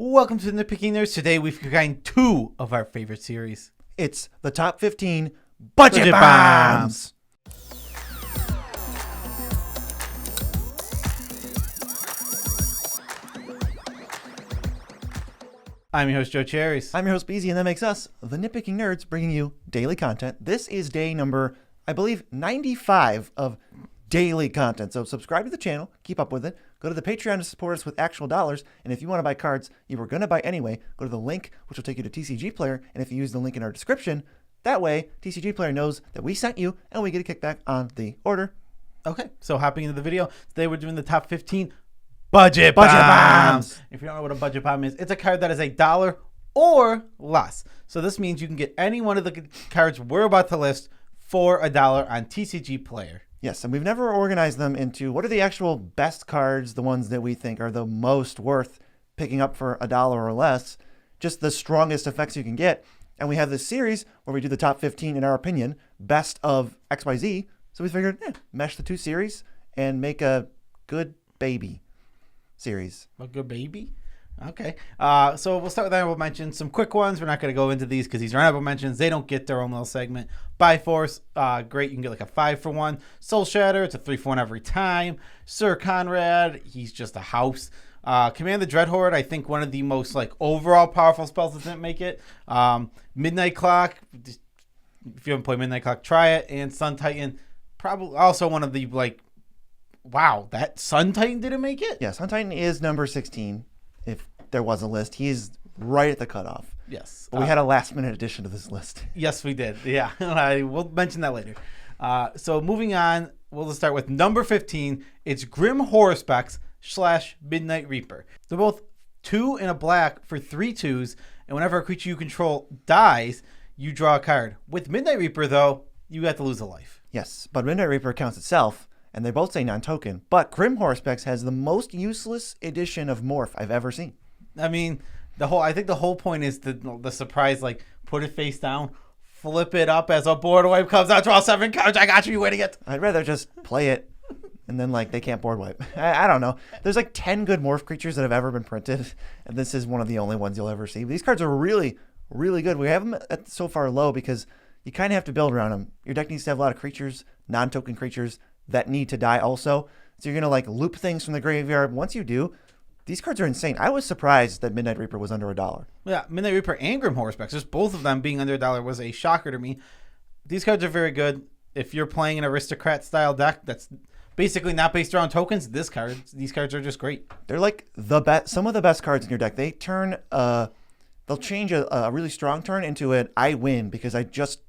Welcome to the Nitpicking Nerds. Today we've combined two of our favorite series. It's the top 15 budget bombs. I'm your host, Joe Cherries. I'm your host, Beezy, and that makes us the Nitpicking Nerds, bringing you daily content. This is day number, I believe, 95 of daily content. So subscribe to the channel, keep up with it. Go to the Patreon to support us with actual dollars. And if you want to buy cards you were going to buy anyway, go to the link, which will take you to TCG Player. And if you use the link in our description, that way TCG Player knows that we sent you and we get a kickback on the order. Okay, so hopping into the video, today we're doing the top 15 budget bombs. If you don't know what a budget bomb is, it's a card that is $1 or less. So this means you can get any one of the cards we're about to list for $1 on TCG Player. Yes, and we've never organized them into what are the actual best cards, the ones that we think are the most worth picking up for $1 or less, just the strongest effects you can get. And we have this series where we do the top 15, in our opinion, best of XYZ. So we figured, mesh the two series and make a good baby series. A good baby? Okay. So we'll start with honorable mentions. Some quick ones. We're not going to go into these because these are honorable mentions. They don't get their own little segment. Byforce, great. You can get like a 5-for-1. Soul Shatter, it's a 3-for-1 every time. Sir Conrad, he's just a house. Command the Dreadhorde, I think one of the most like overall powerful spells that didn't make it. Midnight Clock, if you haven't played Midnight Clock, try it. And Sun Titan, probably also one of the like, wow, that Sun Titan didn't make it? Yeah, Sun Titan is number 16. If there was a list, he's right at the cutoff. Yes. But we had a last minute addition to this list. Yes, we did. Yeah. We'll mention that later. So moving on, we'll just start with number 15. It's Grim Horospex / Midnight Reaper. They're both 2 and a black for 3 2s, and whenever a creature you control dies, you draw a card. With Midnight Reaper, though, you have to lose a life. Yes, but Midnight Reaper counts itself. And they both say non-token. But Grim Horospex has the most useless edition of Morph I've ever seen. I mean, I think the whole point is the surprise, like, put it face down, flip it up as a board wipe comes out, draw 7 cards, I got you winning it. I'd rather just play it, and then, like, they can't board wipe. I don't know. There's, like, 10 good Morph creatures that have ever been printed, and this is one of the only ones you'll ever see. These cards are really, really good. We have them at so far low because you kind of have to build around them. Your deck needs to have a lot of creatures, non-token creatures, that need to die also. So you're going to like loop things from the graveyard. Once you do, these cards are insane. I was surprised that Midnight Reaper was under $1. Yeah, Midnight Reaper and Grim Horospex, just both of them being under $1 was a shocker to me. These cards are very good. If you're playing an aristocrat style deck that's basically not based around tokens, these cards are just great. They're like the best, some of the best cards in your deck. They turn they'll change a really strong turn into an I win because I just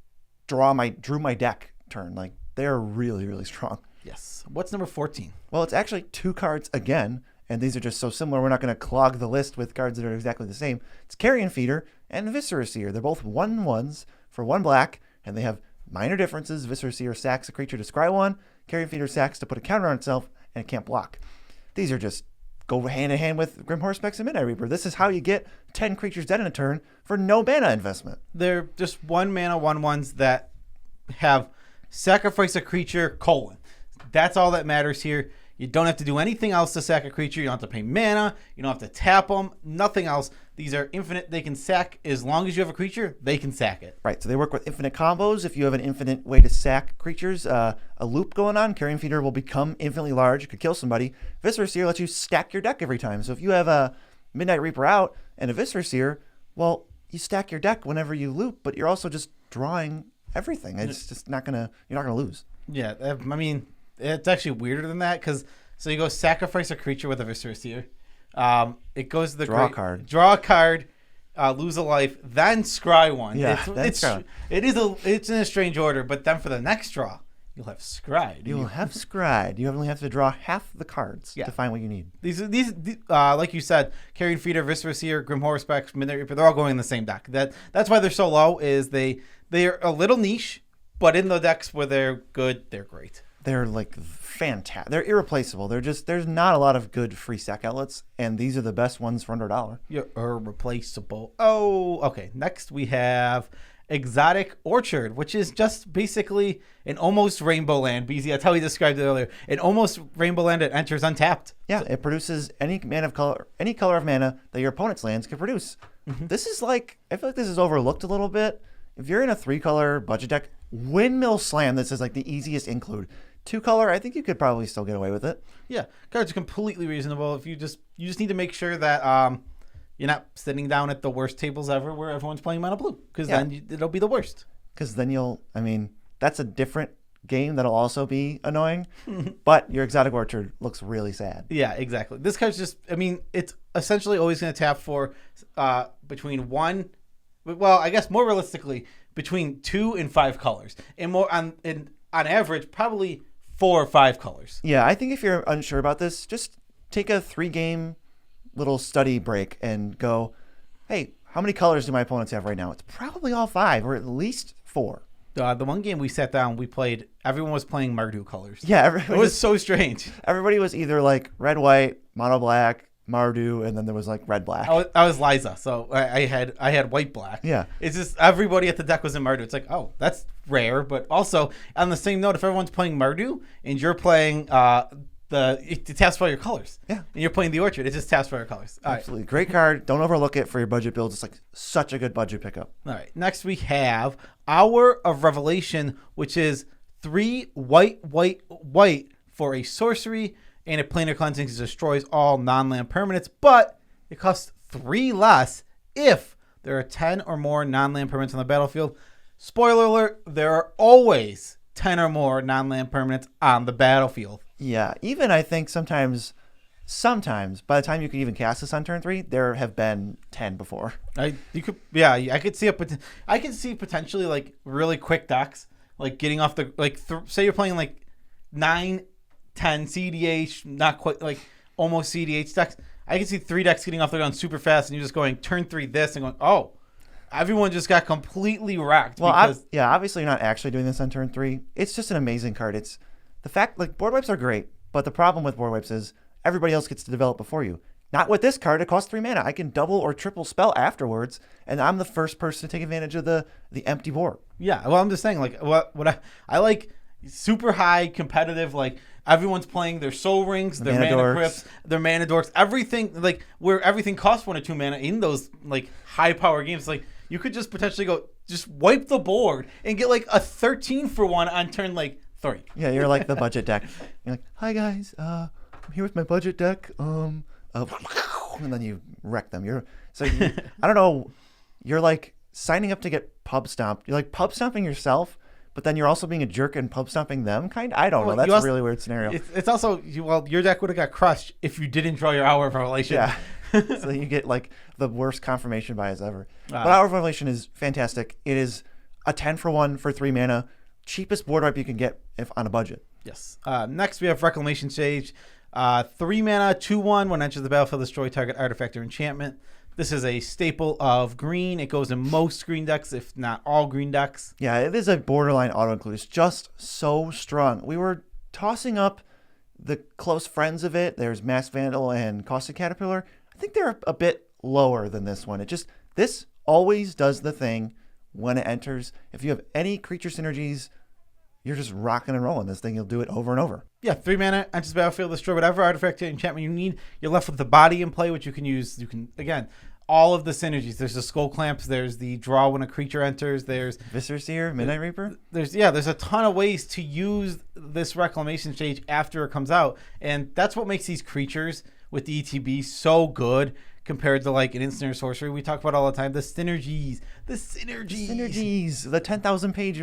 drew my deck turn. Like they're really, really strong. Yes. What's number 14? Well, it's actually 2 cards again, and these are just so similar. We're not going to clog the list with cards that are exactly the same. It's Carrion Feeder and Visceras. They're both 1/1s for 1 black, and they have minor differences. Visceras sacks a creature to scry 1. Carrion Feeder sacks to put a counter on itself, and it can't block. These are just go hand in hand with Grim Horospex and Midnight Reaper. This is how you get 10 creatures dead in a turn for no mana investment. They're just 1 mana 1/1s that have sacrifice a creature, : That's all that matters here. You don't have to do anything else to sack a creature. You don't have to pay mana. You don't have to tap them. Nothing else. These are infinite. They can sack as long as you have a creature. They can sack it. Right. So they work with infinite combos. If you have an infinite way to sack creatures, a loop going on, Carrion Feeder will become infinitely large. You could kill somebody. Visceras lets you stack your deck every time. So if you have a Midnight Reaper out and a Visceras, well, you stack your deck whenever you loop, but you're also just drawing everything. It's just you're not gonna lose. Yeah. I mean, it's actually weirder than that because so you go sacrifice a creature with a Visceras here. It goes to the draw a card, lose a life, then scry 1. Yeah, it's in a strange order, but then for the next draw, you'll have scryed. You will have scryed. You only have to draw half the cards to find what you need. These like you said, Carrion Feeder, Visceras, Grim Horospex, Midnight Reaper, they're all going in the same deck. That's why they're so low. Is they are a little niche, but in the decks where they're good, they're great. They're like fantastic. They're irreplaceable. There's not a lot of good free sack outlets, and these are the best ones for under $1. You're irreplaceable. Oh, okay. Next we have Exotic Orchard, which is just basically an almost rainbow land. BZ, that's how he described it earlier. An almost rainbow land that enters untapped. Yeah, it produces any color of mana that your opponent's lands can produce. This is like, I feel like this is overlooked a little bit. If you're in a 3-color budget deck, Windmill Slam, this is like the easiest include. 2-color, I think you could probably still get away with it. Yeah, cards are completely reasonable. If you just need to make sure that you're not sitting down at the worst tables ever where everyone's playing mono blue, because then it'll be the worst. Because then that's a different game that'll also be annoying, but your Exotic Orchard looks really sad. Yeah, exactly. This card's just, it's essentially always going to tap for between I guess more realistically, between 2 and 5 colors. And more on average, probably 4 or 5 colors. Yeah, I think if you're unsure about this, just take a 3-game little study break and go, hey, how many colors do my opponents have right now? It's probably all 5 or at least 4. The one game we sat down, we played, everyone was playing Mardu colors. Yeah. It was so strange. Everybody was either like red, white, mono black, Mardu, and then there was like red, black. I was Liza, so I had white, black. Yeah. It's just everybody at the deck was in Mardu. It's like, oh, that's rare. But also, on the same note, if everyone's playing Mardu and you're playing it taps for all your colors. Yeah. And you're playing the Orchard, it just taps for your colors. All Absolutely. Right. Great card. Don't overlook it for your budget builds. It's like such a good budget pickup. All right. Next we have Hour of Revelation, which is 3 white for a sorcery, and a planar cleansing destroys all non-land permanents, but it costs 3 less if there are 10 or more non-land permanents on the battlefield. Spoiler alert, there are always 10 or more non-land permanents on the battlefield. Yeah, even I think sometimes by the time you could even cast this on turn 3, there have been 10 before. I could see I could see potentially like really quick decks, like getting off the say you're playing like 9, 10 CDH, not quite like almost CDH decks. I can see 3 decks getting off the ground super fast, and you're just going turn 3 this and going, oh, everyone just got completely wrecked. Well, obviously you're not actually doing this on turn 3. It's just an amazing card. It's the fact, like, board wipes are great, but the problem with board wipes is everybody else gets to develop before you. Not with this card. It costs 3 mana. I can double or triple spell afterwards, and I'm the first person to take advantage of the empty board. Yeah, well, I'm just saying, like, what I like super high competitive, like, everyone's playing their Soul Rings, their Mana Crypts, their Mana Dorks, everything, like, where everything costs 1 or 2 mana in those, like, high power games. Like, you could just potentially just wipe the board and get, like, a 13 for 1 on turn, like, 3. Yeah, you're like the budget deck. You're like, hi guys, I'm here with my budget deck. And then you wreck them. I don't know. You're like signing up to get pub stomped. You're like pub stomping yourself, but then you're also being a jerk and pub stomping them. I don't know. That's a really weird scenario. It's also your deck would have got crushed if you didn't draw your Hour of Revelation. Yeah. So you get like the worst confirmation bias ever. But Hour of Revelation is fantastic. It is a 10 for 1 for 3 mana. Cheapest board wipe you can get if on a budget. Yes. Next we have Reclamation Stage. 3 mana, 2/1. When enters the battlefield, destroy target artifact or enchantment. This is a staple of green. It goes in most green decks, if not all green decks. Yeah, it is a borderline auto-include. It's just so strong. We were tossing up the close friends of it. There's Mass Vandal and Caustic Caterpillar. I think they're a bit lower than this one. This always does the thing when it enters. If you have any creature synergies, you're just rocking and rolling this thing. You'll do it over and over. Yeah, 3 mana, enters the battlefield, destroy whatever artifact or enchantment you need. You're left with the body in play, which you can use. You can, again, all of the synergies. There's the Skull Clamps. There's the draw when a creature enters. There's Visceras here, Midnight Reaper. There's a ton of ways to use this Reclamation Stage after it comes out. And that's what makes these creatures with the ETB so good compared to like an instant or sorcery we talk about all the time. The synergies. The 10,000 page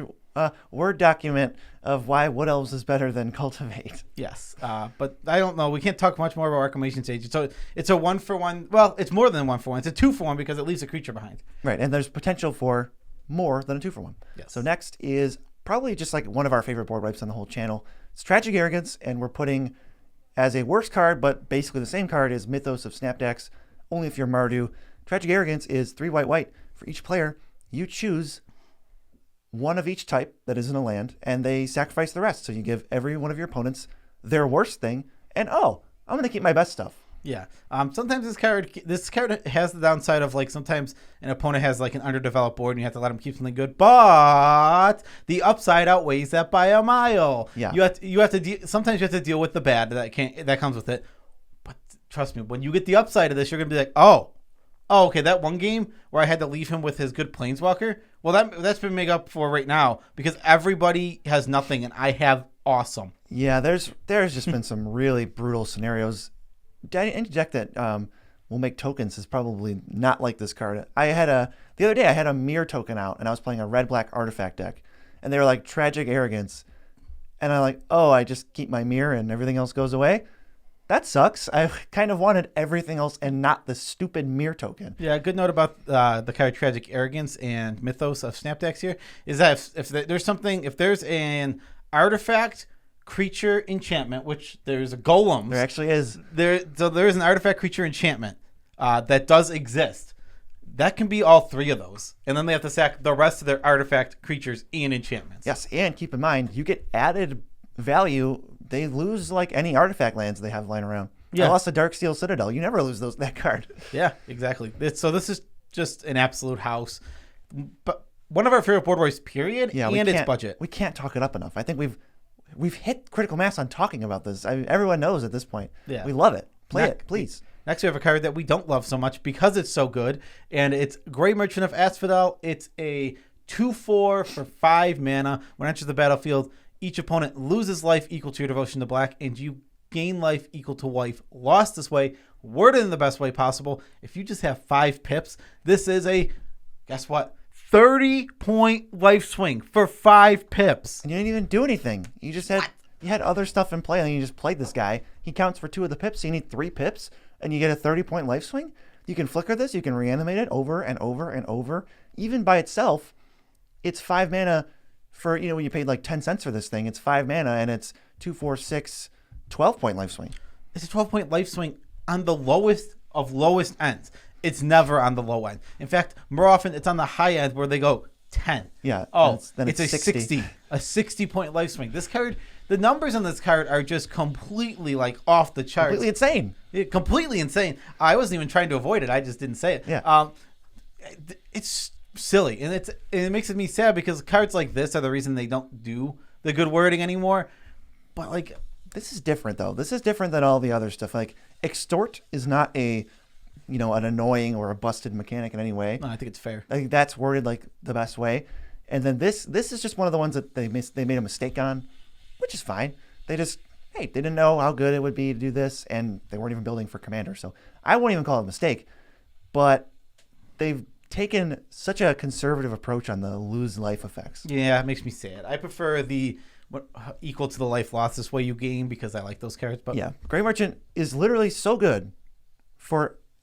Word document of why Wood Elves is better than Cultivate. Yes, but I don't know. We can't talk much more about Reclamation Stage. So it's a 1-for-1. Well, it's more than 1-for-1. It's a 2-for-1 because it leaves a creature behind. Right, and there's potential for more than a 2-for-1. Yes. So next is probably just like one of our favorite board wipes on the whole channel. It's Tragic Arrogance, and we're putting as a worse card, but basically the same card as Mythos of Snapdecks, only if you're Mardu. Tragic Arrogance is 3 white. For each player, you choose one of each type that isn't a land, and they sacrifice the rest. So you give every one of your opponents their worst thing, and I'm going to keep my best stuff. Yeah. Sometimes this card has the downside of like sometimes an opponent has like an underdeveloped board and you have to let them keep something good, but the upside outweighs that by a mile. Yeah. Sometimes you have to deal with the bad that comes with it. But trust me, when you get the upside of this, you're gonna be like, oh, okay, that one game where I had to leave him with his good planeswalker. Well, that's been made up for right now because everybody has nothing and I have awesome. Yeah, there's just been some really brutal scenarios. Any deck that will make tokens is probably not like this card. The other day I had a mirror token out and I was playing a red-black artifact deck, and they were like Tragic Arrogance, and I'm like, oh, I just keep my mirror and everything else goes away. That sucks. I kind of wanted everything else and not the stupid mirror token. Yeah, good note about the card Tragic Arrogance and Mythos of Snap decks here is that if there's an artifact creature enchantment, which there's a golems. There actually is. So there's an artifact creature enchantment that does exist. That can be all three of those. And then they have to sack the rest of their artifact creatures and enchantments. Yes, and keep in mind, you get added value. They lose like any artifact lands they have lying around. Yeah. I lost a Darksteel Citadel. You never lose that card. Yeah, exactly. So this is just an absolute house. But one of our favorite board wars, period, and its budget. We can't talk it up enough. I think we've hit critical mass on talking about this. Everyone knows at this point. Yeah. We love it. Play it, please. Next, we have a card that we don't love so much because it's so good, and it's Grey Merchant of Asphodel. It's a 2/4 for 5 mana. When it enters the battlefield, each opponent loses life equal to your devotion to black, and you gain life equal to life lost this way. Worded in the best way possible. If you just have 5 pips, this is a, guess what? 30-point life swing for 5 pips. And you didn't even do anything. You just had other stuff in play, and you just played this guy. He counts for 2 of the pips, so you need 3 pips, and you get a 30-point life swing. You can flicker this. You can reanimate it over and over and over. Even by itself, it's 5 mana for, when you paid like 10 cents for this thing. It's 5 mana, and it's 2, 4, 6, 12-point life swing. It's a 12-point life swing on the lowest of lowest ends. It's never on the low end. In fact, more often it's on the high end where they go 10. Yeah. Oh, then it's a 60. A 60-point life swing. This card, the numbers on this card are just completely like off the charts. Completely insane. Completely insane. I wasn't even trying to avoid it. I just didn't say it. Yeah. It's silly, and it makes me sad because cards like this are the reason they don't do the good wording anymore. But like, this is different though. This is different than all the other stuff. Like, extort is not an annoying or a busted mechanic in any way. No, I think it's fair. I think that's worded like the best way. And then this is just one of the ones that they made a mistake on, which is fine. They didn't know how good it would be to do this, and they weren't even building for Commander. So I won't even call it a mistake. But they've taken such a conservative approach on the lose life effects. Yeah, it makes me sad. I prefer the equal to the life loss this way you gain because I like those cards. But yeah, Grey Merchant is literally so good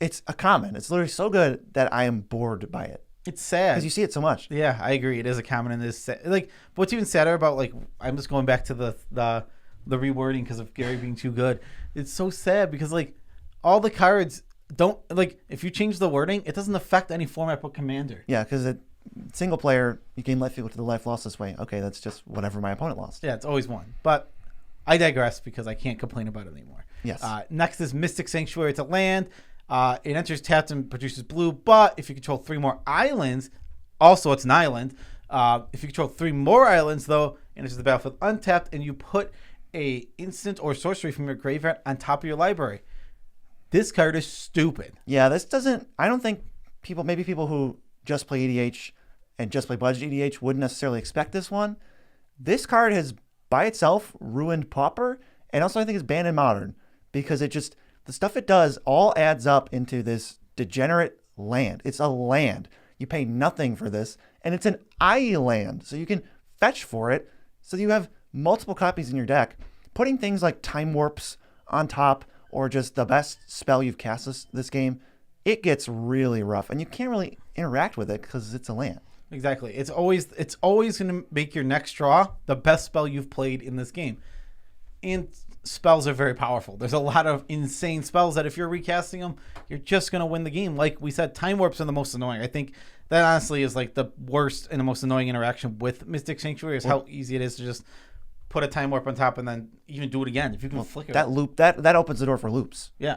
it's a common. It's literally so good that I am bored by it. It's sad because you see it so much. Yeah, I agree. It is a common and it is sad. Like, what's even sadder about, like, I'm just going back to the rewording because of Gary being too good. It's so sad because like all the cards don't, like, if you change the wording, it doesn't affect any format but Commander. Yeah, because single player, you gain life equal to the life lost this way. Okay, that's just whatever my opponent lost. Yeah, it's always one. But I digress because I can't complain about it anymore. Yes. Next is Mystic Sanctuary. It's a land. It enters tapped and produces blue, but if you control 3 more islands, also it's an island. If you control 3 more islands, though, it enters the battlefield untapped, and you put a instant or sorcery from your graveyard on top of your library. This card is stupid. Yeah, I don't think people who just play EDH and just play budget EDH wouldn't necessarily expect this one. This card has, by itself, ruined Pauper, and also I think it's banned in Modern, because the stuff it does all adds up into this degenerate land. It's a land. You pay nothing for this, and it's an island, so you can fetch for it, so you have multiple copies in your deck. Putting things like Time Warps on top, or just the best spell you've cast this game, it gets really rough, and you can't really interact with it because it's a land. Exactly. It's always going to make your next draw the best spell you've played in this game. And spells are very powerful. There's a lot of insane spells that if you're recasting them, you're just going to win the game. Like we said, Time Warps are the most annoying. I think that honestly is like the worst and the most annoying interaction with Mystic Sanctuary is how easy it is to just put a time warp on top and then even do it again. If you can flicker that loop, that opens the door for loops. Yeah,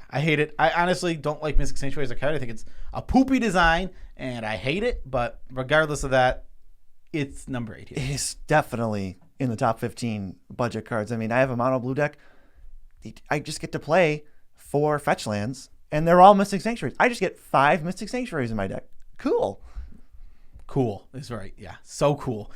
I hate it. I honestly don't like Mystic Sanctuary as a card. I think it's a poopy design, and I hate it. But regardless of that, it's number 8 here. It's definitely in the top 15 budget cards. I mean, I have a mono blue deck. I just get to play 4 fetch lands, and they're all Mystic Sanctuaries. I just get 5 Mystic Sanctuaries in my deck. Cool. Cool is right. Yeah, so cool.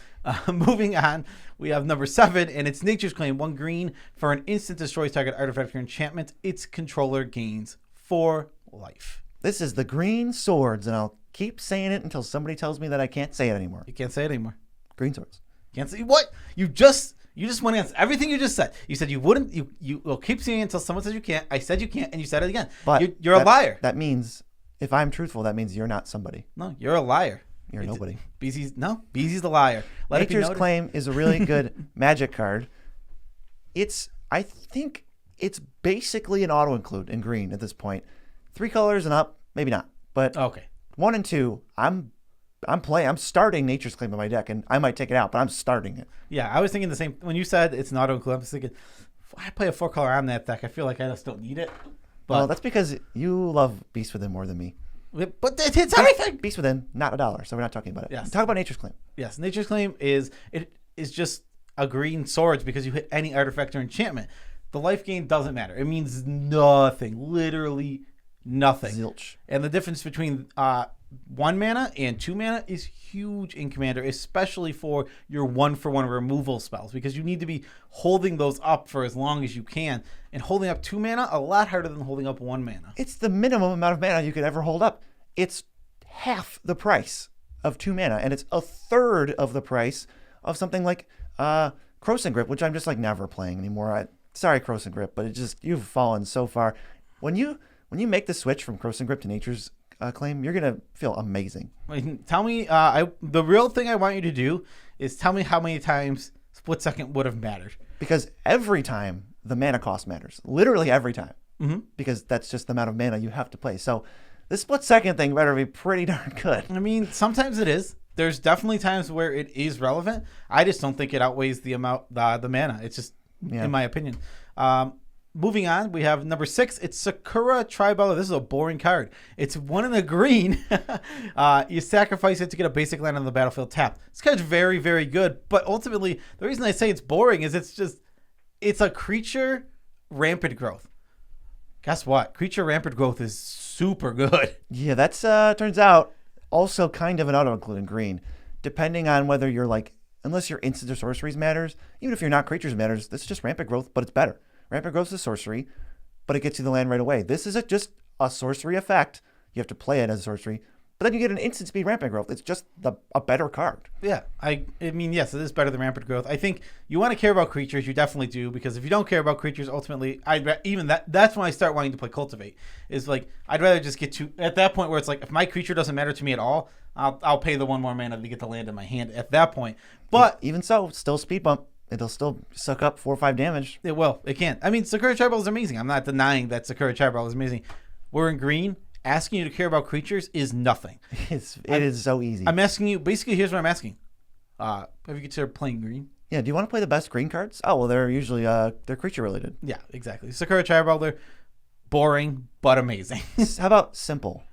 Moving on, we have number 7, and it's Nature's Claim. 1 green for an instant destroys target artifact or enchantment. Its controller gains 4 life. This is the green swords, and I'll keep saying it until somebody tells me that I can't say it anymore. You can't say it anymore. Green swords. Can't say what? You just went against everything you just said. You said you wouldn't. You will keep saying it until someone says you can't. I said you can't, and you said it again. But you're a liar. That means if I'm truthful, that means you're not somebody. No, you're a liar. You're nobody. BZ's the liar. Nature's Claim is a really good Magic card. I think it's basically an auto include in green at this point. 3 colors and up, maybe not. But okay. 1 and 2, I'm starting Nature's Claim in my deck, and I might take it out, but I'm starting it. Yeah, I was thinking the same. When you said it's an auto include, I was thinking, if I play a 4 color on that deck, I feel like I just don't need it. But well, that's because you love Beast Within more than me. But it hits everything. Beast Within, not $1, so we're not talking about it. Yes. Talk about Nature's Claim. Yes, Nature's Claim is just a green swords because you hit any artifact or enchantment. The life gain doesn't matter. It means nothing. Literally nothing. Zilch. And the difference between 1 mana and 2 mana is huge in Commander, especially for your 1-for-1 removal spells, because you need to be holding those up for as long as you can. And holding up 2 mana, a lot harder than holding up 1 mana. It's the minimum amount of mana you could ever hold up. It's half the price of 2 mana, and it's a third of the price of something like Croson Grip, which I'm just like never playing anymore. Sorry, Croson Grip, but you've fallen so far. When you make the switch from Croson Grip to Nature's Claim, you're gonna feel amazing. Tell me, the real thing I want you to do is tell me how many times Split Second would have mattered. Because every time the mana cost matters, literally every time, because that's just the amount of mana you have to play. So this Split Second thing better be pretty darn good. I mean, sometimes it is. There's definitely times where it is relevant. I just don't think it outweighs the amount, the mana. It's just, in my opinion. Moving on, we have number 6. It's Sakura Tribal. This is a boring card. It's 1 in the green. You sacrifice it to get a basic land on the battlefield tapped. This card's very, very good. But ultimately, the reason I say it's boring is it's a creature rampant growth. Guess what? Creature rampant growth is super good. Yeah, that's turns out also kind of an auto include in green, depending on whether you're like, unless your instant or sorceries matters. Even if you're not creatures matters, this is just rampant growth, but it's better. Rampant growth is sorcery, but it gets you the land right away. This is just a sorcery effect. You have to play it as a sorcery, but then you get an instant speed rampant growth. It's just a better card. Yeah, I mean, yes, it is better than rampant growth. I think you want to care about creatures. You definitely do, because if you don't care about creatures, ultimately, that's when I start wanting to play Cultivate. Is like I'd rather just get to at that point where it's like if my creature doesn't matter to me at all, I'll pay the 1 more mana to get the land in my hand at that point. But even so, still speed bump. It'll still suck up 4 or 5 damage. It will. It can. I mean, Sakura Tribal is amazing. I'm not denying that Sakura Tribal is amazing. We're in green. Asking you to care about creatures is nothing. It is so easy. I'm asking you. Basically, here's what I'm asking. Have you considered playing green? Yeah. Do you want to play the best green cards? Oh, well, they're usually they're creature related. Yeah, exactly. Sakura Tribal, they're boring but amazing. How about simple?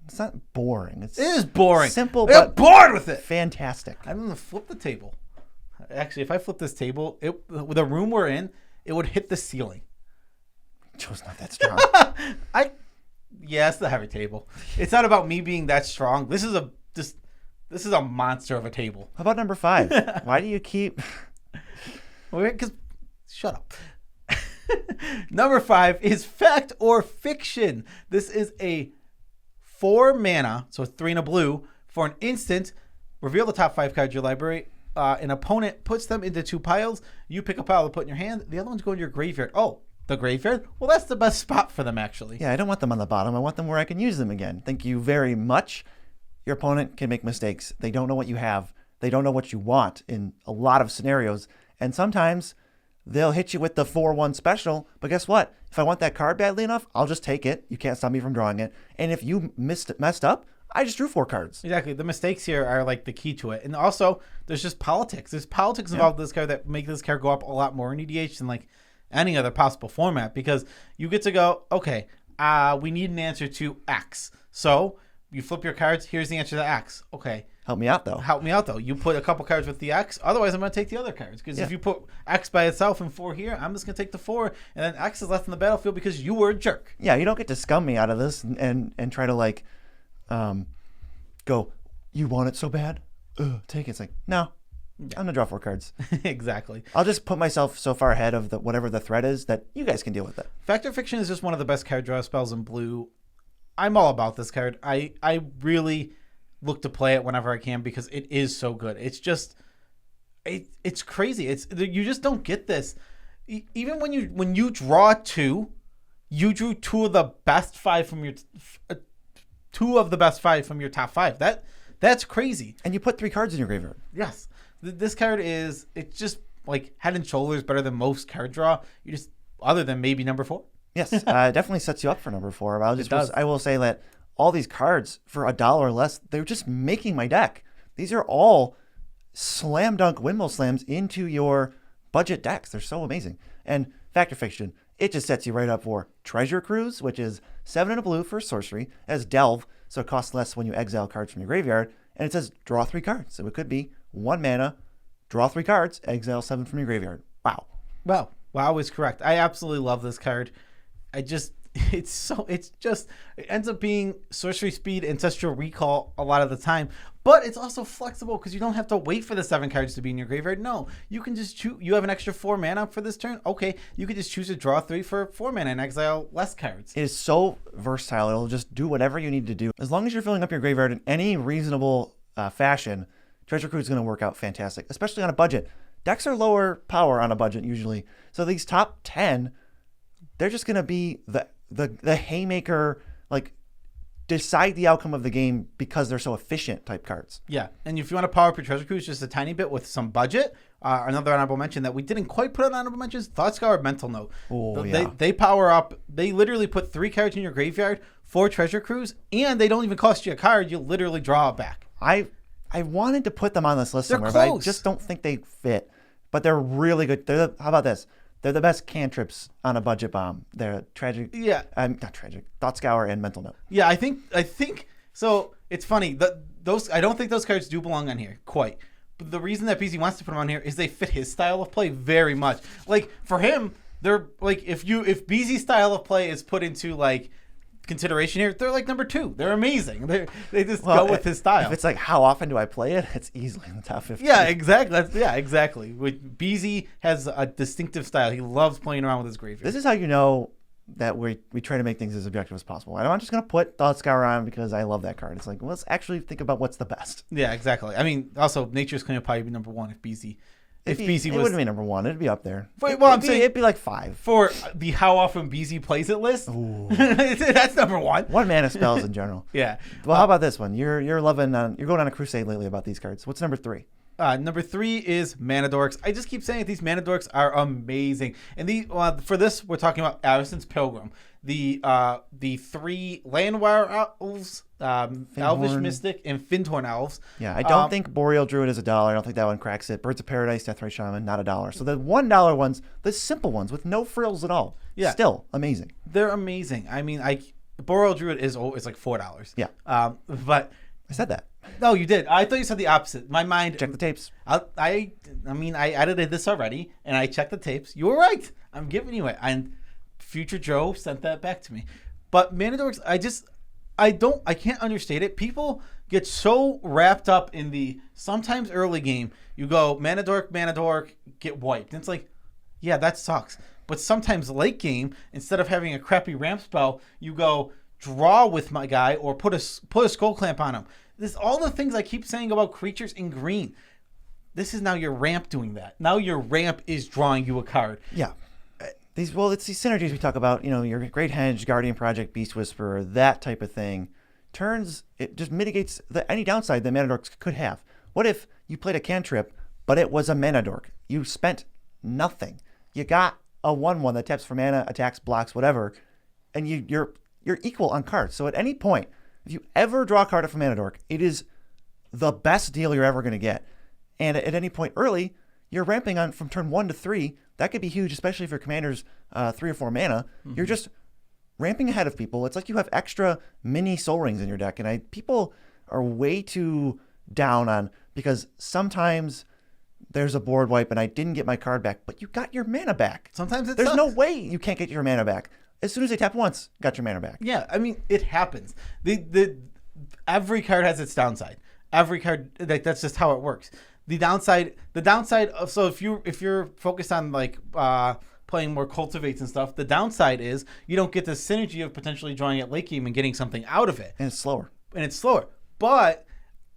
It's not boring. It is boring. Simple, I got bored with it. Fantastic. I'm gonna flip the table. Actually, if I flip this table, with the room we're in, it would hit the ceiling. Joe's not that strong. It's the heavy table. It's not about me being that strong. This is a monster of a table. How about number 5? Why do you keep? Because shut up. Number 5 is Fact or Fiction. This is a 4 mana, so 3 and a blue for an instant. Reveal the top 5 cards of your library. An opponent puts them into 2 piles. You pick a pile to put in your hand. The other ones go in your graveyard. Oh, the graveyard? Well, that's the best spot for them, actually. Yeah, I don't want them on the bottom. I want them where I can use them again. Thank you very much. Your opponent can make mistakes. They don't know what you have. They don't know what you want in a lot of scenarios. And sometimes they'll hit you with the 4-1 special. But guess what? If I want that card badly enough, I'll just take it. You can't stop me from drawing it. And if you messed up, I just drew 4 cards. Exactly. The mistakes here are like the key to it. And also, there's just politics. There's politics involved with this card that make this card go up a lot more in EDH than like any other possible format, because you get to go, okay, we need an answer to X. So you flip your cards. Here's the answer to X. Okay. Help me out, though. You put a couple cards with the X. Otherwise, I'm going to take the other cards. Because if you put X by itself and 4 here, I'm just going to take the 4. And then X is left in the battlefield because you were a jerk. Yeah, you don't get to scum me out of this and try to, like, go, you want it so bad? Take it. It's like, no, I'm going to draw 4 cards. Exactly. I'll just put myself so far ahead of whatever the threat is that you guys can deal with it. Fact or Fiction is just one of the best card draw spells in blue. I'm all about this card. I really look to play it whenever I can because it is so good. It's just, it's crazy. You just don't get this. Even when you draw 2, you drew 2 of the best 5 from your 2 of the best 5 from your top 5. That's crazy. And you put 3 cards in your graveyard. Yes, this card it's just like head and shoulders better than most card draw. You just, other than maybe number 4. Yes, it definitely sets you up for number 4. I will say that all these cards for $1 or less, they're just making my deck. These are all slam dunk windmill slams into your budget decks. They're so amazing. And Fact or Fiction, it just sets you right up for Treasure Cruise, which is 7 and a blue for a sorcery. It has Delve, so it costs less when you exile cards from your graveyard. And it says draw 3 cards. So it could be 1 mana, draw 3 cards, exile 7 from your graveyard. Wow. Wow is correct. I absolutely love this card. It ends up being sorcery speed, ancestral recall a lot of the time, but it's also flexible because you don't have to wait for the 7 cards to be in your graveyard. No, you can just choose. You have an extra 4 mana for this turn. Okay, you could just choose to draw 3 for 4 mana and exile less cards. It is so versatile. It'll just do whatever you need to do. As long as you're filling up your graveyard in any reasonable fashion, Treasure Cruise is going to work out fantastic, especially on a budget. Decks are lower power on a budget usually, so these top 10, they're just going to be the haymaker, like, decide the outcome of the game because they're so efficient type cards. Yeah, and if you want to power up your Treasure Cruise just a tiny bit with some budget, another honorable mention that we didn't quite put on honorable mentions, Thoughtscour Mental Note. Oh, yeah. They power up. They literally put 3 cards in your graveyard for Treasure Cruise, and they don't even cost you a card. You literally draw it back. I wanted to put them on this list somewhere, but I just don't think they fit. But they're really good. How about this? They're the best cantrips on a budget bomb. They're tragic. Yeah. Not tragic. Thoughtscour and Mental Note. Yeah, I think so. It's funny. I don't think those cards do belong on here quite. But the reason that BZ wants to put them on here is they fit his style of play very much. Like, for him, they're like, if BZ's style of play is put into like consideration here, they're like number 2. They're amazing. They just go with his style. If it's like how often do I play it, it's easily in the top 50. Yeah, exactly. Exactly. BZ has a distinctive style. He loves playing around with his graveyard. This is how you know that we try to make things as objective as possible. I'm not just going to put Thoughtscour on because I love that card. It's like, well, let's actually think about what's the best. Yeah, exactly. I mean, also, Nature's Claim would probably be number 1 if BZ. It wouldn't be number 1. It'd be up there. It'd be like 5 for the how often BZ plays it list. That's number 1. 1 mana spells in general. Yeah. Well, how about this one? You're going on a crusade lately about these cards. What's number 3? Number 3 is Mana Dorks. I just keep saying that these Mana Dorks are amazing. And for this, we're talking about Arison's Pilgrim. The 3 Landwire Elves, Elvish Mystic, and Fintorn Elves. Yeah, I don't think Boreal Druid is $1. I don't think that one cracks it. Birds of Paradise, Deathray Shaman, not $1. So the $1 ones, the simple ones with no frills at all, still amazing. They're amazing. I mean, Boreal Druid is like $4. Yeah. But I said that. No, you did. I thought you said the opposite. My mind. Check the tapes. I edited this already, and I checked the tapes. You were right. I'm giving you it. And Future Joe sent that back to me. But Mana Dorks, I can't understate it. People get so wrapped up in the sometimes early game. You go Mana Dork, get wiped. And it's like, yeah, that sucks. But sometimes late game, instead of having a crappy ramp spell, you go draw with my guy or put a Skull Clamp on him. This all the things I keep saying about creatures in green. This is now your ramp doing that. Now your ramp is drawing you a card. Yeah. It's these synergies we talk about, your Great Henge, Guardian Project, Beast Whisperer, that type of thing. It just mitigates any downside that Mana Dorks could have. What if you played a cantrip, but it was a Mana Dork? You spent nothing. You got a 1/1 that taps for mana, attacks, blocks, whatever, and you're equal on cards. So at any point, if you ever draw a card from Mana Dork, it is the best deal you're ever going to get. And at any point early, you're ramping on from turn 1 to 3. That could be huge, especially if your commander's 3 or 4 mana. Mm-hmm. You're just ramping ahead of people. It's like you have extra mini Soul Rings in your deck, and people are way too down on, because sometimes there's a board wipe and I didn't get my card back, but you got your mana back. Sometimes there's no way you can't get your mana back. As soon as they tap once, got your mana back. Yeah, I mean, it happens. Every card has its downside. Every card, like, that's just how it works. The downside of, so if you're focused on like playing more cultivates and stuff, the downside is you don't get the synergy of potentially drawing at late game and getting something out of it. And it's slower. But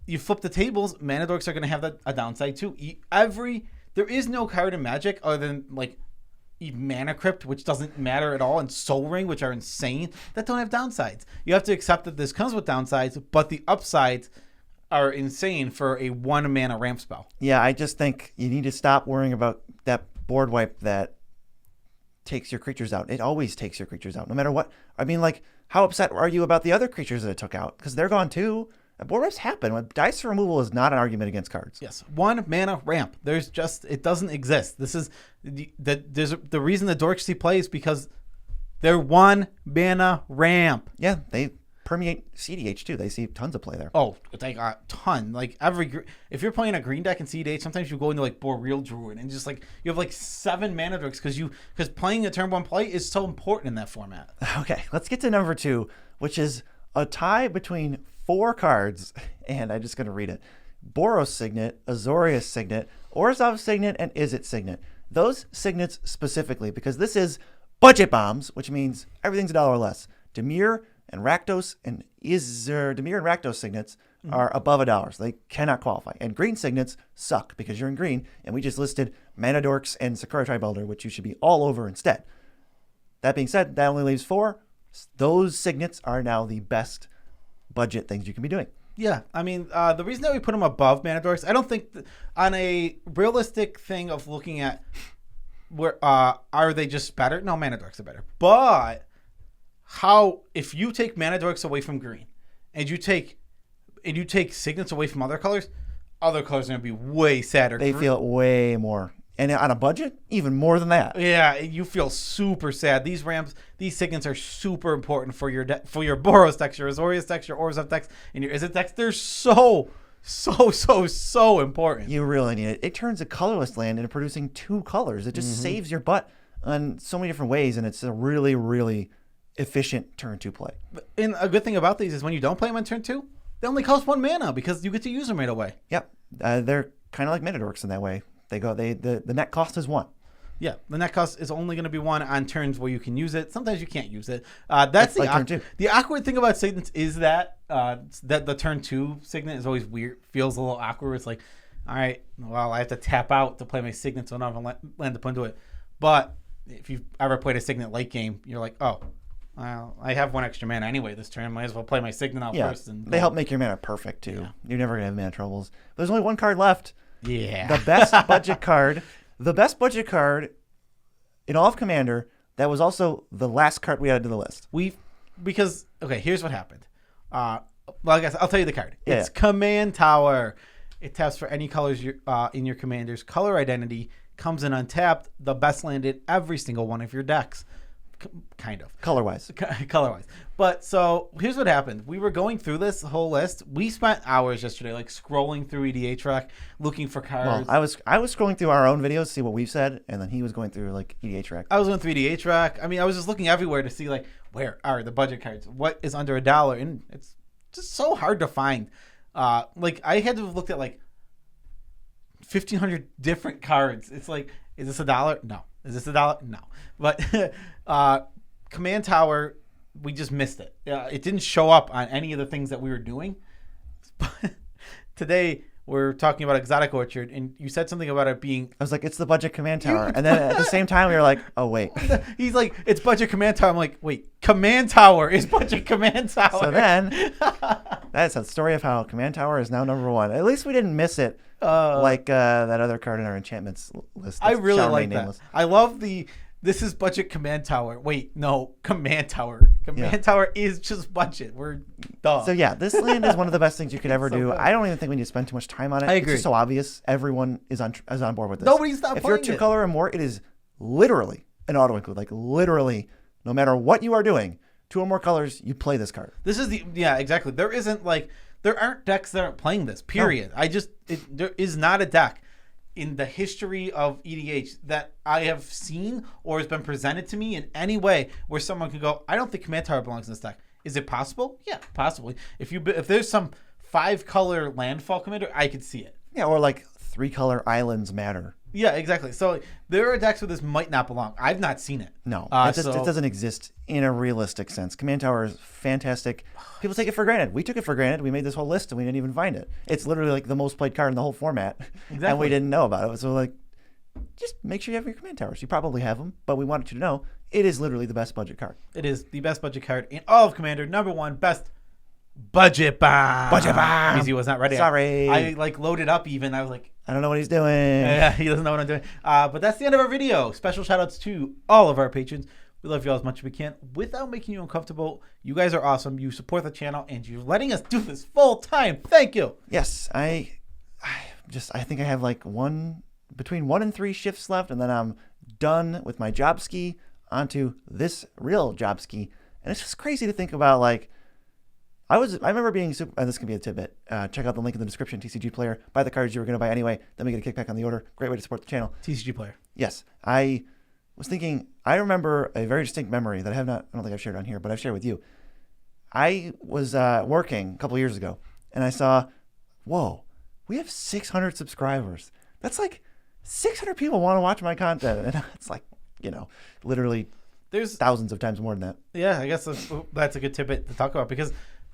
you flip the tables, Mana Dorks are going to have a downside too. There is no card in Magic other than like Mana Crypt, which doesn't matter at all, and Soul Ring, which are insane, that don't have downsides. You have to accept that this comes with downsides, but the upsides are insane for a 1 mana ramp spell. Yeah, I just think you need to stop worrying about that board wipe that takes your creatures out. It always takes your creatures out, no matter what. I mean, like, how upset are you about the other creatures that it took out? Because they're gone too. Board wipes happen. Dice removal is not an argument against cards. Yes, 1 mana ramp. It doesn't exist. This is the reason the Dorks see play is because they're 1 mana ramp. Yeah, they permeate CDH too. They see tons of play there. Oh, like a ton. Like if you're playing a green deck in CDH, sometimes you go into like Boreal Druid and just like you have like 7 mana Dorks because playing a turn 1 play is so important in that format. Okay, let's get to number 2, which is a tie between 4 cards, and I'm just going to read it. Boros Signet, Azorius Signet, Orzhov Signet, and Izzet Signet. Those Signets specifically, because this is budget bombs, which means everything's $1 or less. Dimir and Rakdos Signets are above $1. So they cannot qualify. And green Signets suck because you're in green, and we just listed Mana Dorks and Sakura Tribal, which you should be all over instead. That being said, that only leaves 4. Those Signets are now the best budget things you can be doing. Yeah, I mean, the reason that we put them above Mana Dorks, I don't think on a realistic thing of looking at where are they just better? No, Mana Dorks are better. But if you take Mana Dorks away from green and you take Signets away from other colors are going to be way sadder. They feel way more. And on a budget, even more than that. Yeah, you feel super sad. These Signets are super important for your Boros decks, your Azorius decks, your Orzhov decks, and your Izzet decks. They're so important. You really need it. It turns a colorless land into producing 2 colors. It just saves your butt on so many different ways, and it's a really, really efficient turn 2 play. And a good thing about these is when you don't play them on turn 2, they only cost 1 mana because you get to use them right away. Yep, they're kind of like Mana Dorks in that way. The net cost is 1. Yeah, the net cost is only going to be 1 on turns where you can use it. Sometimes you can't use it. That's like turn 2. The awkward thing about Signets is that the turn 2 Signet is always weird. Feels a little awkward. It's like, all right, well, I have to tap out to play my Signet, so now I'm going to land up into it. But if you've ever played a Signet late game, you're like, oh, well, I have 1 extra mana anyway this turn. Might as well play my Signet out first. And they help make your mana perfect, too. Yeah. You're never going to have mana troubles. There's only 1 card left. Yeah. The best budget card. The best budget card in all of Commander, that was also the last card we added to the list. Here's what happened. Well, I guess I'll tell you the card. Yeah. It's Command Tower. It taps for any colors in your commander's color identity. Comes in untapped. The best land in every single one of your decks. Kind of. Color-wise. But so here's what happened. We were going through this whole list. We spent hours yesterday like scrolling through EDHREC looking for cards. Well, I was scrolling through our own videos to see what we've said, and then he was going through like EDHREC. I was going through EDHREC. I mean, I was just looking everywhere to see like where are the budget cards? What is under $1? And it's just so hard to find. Like I had to have looked at like 1,500 different cards. It's like, is this $1? No. Is this $1? No. But Command Tower, we just missed it. It didn't show up on any of the things that we were doing. But today we're talking about Exotic Orchard, and you said something about it being... I was like, it's the budget Command Tower. And then at the same time, we were like, oh, wait. He's like, it's budget Command Tower. I'm like, wait, Command Tower is budget Command Tower. So then, that's a story of how Command Tower is now number 1. At least we didn't miss it like that other card in our enchantments list. I really like that. I love the This is budget command tower. Wait, no, command tower. Command tower is just budget. We're duh. So yeah, this land is one of the best things you could ever do. good. I don't even think we need to spend too much time on it. I agree. It's just so obvious. Everyone is on board with this. Nobody's not If you're playing it. 2-color or more, it is literally an auto include. Like literally, no matter what you are doing, 2 or more colors, you play this card. This is exactly. There aren't decks that aren't playing this. Period. No. There is not a deck in the history of EDH that I have seen or has been presented to me in any way where someone can go, I don't think Command Tower belongs in this deck. Is it possible? Yeah, possibly. If there's some 5-color landfall commander, I could see it. Yeah, or like 3-color islands matter. Yeah, exactly. So there are decks where this might not belong. I've not seen it. No, it doesn't exist in a realistic sense. Command Tower is fantastic. People take it for granted. We took it for granted. We made this whole list and we didn't even find it. It's literally like the most played card in the whole format. Exactly. And we didn't know about it. So like, just make sure you have your Command Towers. You probably have them, but we wanted you to know it is literally the best budget card. It is the best budget card in all of Commander. Number 1, best budget bomb. Budget bomb. Easy was not ready. Sorry. I like loaded up even. I was like, I don't know what he's doing. yeah, he doesn't know what I'm doing. But that's the end of our video. Special shout outs to all of our patrons. We love you all as much as we can without making you uncomfortable. You guys are awesome. You support the channel and you're letting us do this full time. Thank you. Yes, I think I have like between 1 and 3 shifts left, and then I'm done with my job ski onto this real job ski. And it's just crazy to think about. Like, I remember being super. And this can be a tidbit. Check out the link in the description. TCG Player. Buy the cards you were going to buy anyway. Then we get a kickback on the order. Great way to support the channel. TCG Player. Yes, I was thinking. I remember a very distinct memory that I don't think I've shared on here, but I've shared with you. I was working a couple years ago, and I saw, whoa, we have 600 subscribers. That's like 600 people want to watch my content, and it's like, literally there's thousands of times more than that. Yeah, I guess that's a good tidbit to talk about because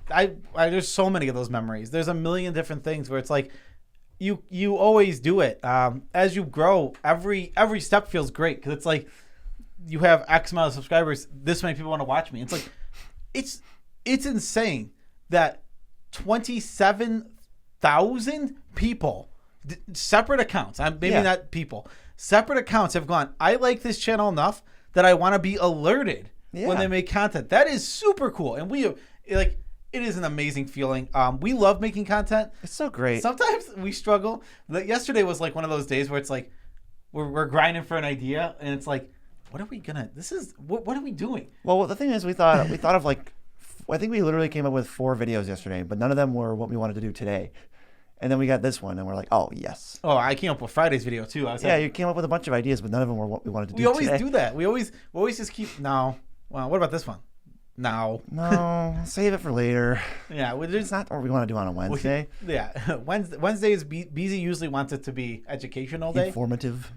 I there's so many of those memories. There's a million different things where it's like you always do it. As you grow, every step feels great because it's like you have X amount of subscribers. This many people want to watch me. It's like it's insane that 27,000 people, separate accounts. Not people. Separate accounts have gone, I like this channel enough that I want to be alerted when they make content. That is super cool. And we it is an amazing feeling. We love making content. It's so great. Sometimes we struggle. Yesterday was like one of those days where it's like we're grinding for an idea and it's like, what are we doing? Well, the thing is we thought of like, I think we literally came up with 4 videos yesterday, but none of them were what we wanted to do today. And then we got this one, and we're like, oh, yes. Oh, I came up with Friday's video, too. You came up with a bunch of ideas, but none of them were what we wanted to do today. We always today. do that. We always just keep, no. Well, what about this one? No. No, save it for later. Yeah. It's not what we want to do on a Wednesday. Wednesdays, BZ usually wants it to be educational day. Informative,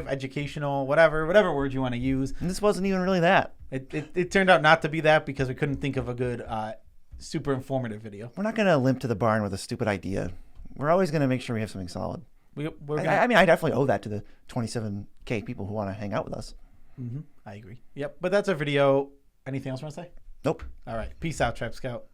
educational, whatever word you want to use. And this wasn't even really that. It turned out not to be that because we couldn't think of a good super informative video. We're not going to limp to the barn with a stupid idea. We're always going to make sure we have something solid. I definitely owe that to the 27K people who want to hang out with us. Mm-hmm. I agree. Yep. But that's our video. Anything else you want to say? Nope. All right. Peace out, Trap Scout.